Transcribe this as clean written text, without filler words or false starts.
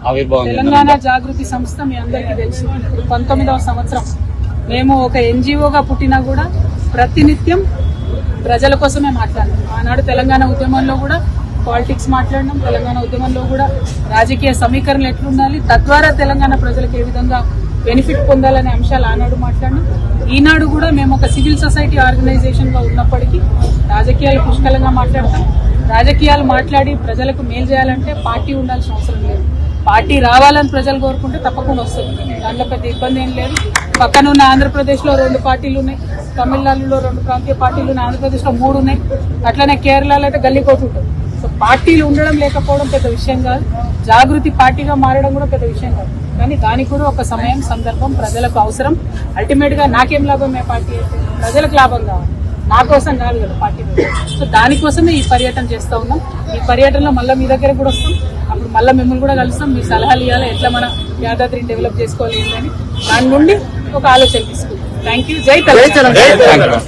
ఆవిర్భావం తెలంగాణ జాగృతి సంస్థ మీ అందరికీ తెలుసు. 19వ సంవత్సరం మేము ఒక ఎన్జిఓగా పుట్టినా కూడా ప్రతినిత్యం ప్రజల కోసమే మాట్లాడినాం. ఆనాడు తెలంగాణ ఉద్యమంలో కూడా పాలిటిక్స్ మాట్లాడినాం. తెలంగాణ ఉద్యమంలో కూడా రాజకీయ సమీకరణలు ఎట్లుండాలి, తద్వారా తెలంగాణ ప్రజలకు ఏ విధంగా బెనిఫిట్ పొందాలనే అంశాలు ఆనాడు మాట్లాడినాం. ఈనాడు కూడా మేము ఒక సివిల్ సొసైటీ ఆర్గనైజేషన్ గా ఉన్నప్పటికీ రాజకీయాలు పుష్కలంగా మాట్లాడతాం. రాజకీయాలు మాట్లాడి ప్రజలకు మేలు చేయాలంటే పార్టీ ఉండాల్సిన అవసరం లేదు. పార్టీ రావాలని ప్రజలు కోరుకుంటే తప్పకుండా వస్తుంది. దాంట్లో పెద్ద ఇబ్బంది ఏం లేదు. పక్కనున్న ఆంధ్రప్రదేశ్ లో 2 పార్టీలు ఉన్నాయి, తమిళనాడులో 2 ప్రాంతీయ పార్టీలు ఉన్నాయి, ఆంధ్రప్రదేశ్ లో 3 ఉన్నాయి, అట్లనే కేరళలో అయితే గల్లీకోటు ఉంటుంది. సో పార్టీలు ఉండడం లేకపోవడం పెద్ద విషయం కాదు. జాగృతి పార్టీగా మారడం కూడా పెద్ద విషయం కాదు. కానీ దానికి కూడా ఒక సమయం, సందర్భం, ప్రజలకు అవసరం. అల్టిమేట్ గా నాకేం లాభం ఏ పార్టీ అయితే? ప్రజలకు లాభం కావాలి, నా కోసం కాదు కదా పార్టీ. సో దానికోసమే ఈ పర్యటన చేస్తూ ఉన్నాం. ఈ పర్యటనలో మళ్ళీ మీ దగ్గర కూడా వస్తాం. అప్పుడు మళ్ళీ మిమ్మల్ని కూడా కలుస్తాం. మీ సలహాలు ఇవ్వాలి, ఎట్లా మన యాదాద్రిని డెవలప్ చేసుకోవాలి అని దాని నుండి ఒక ఆలోచన తీసుకుంటాం. Thank you. జై తెలంగాణ.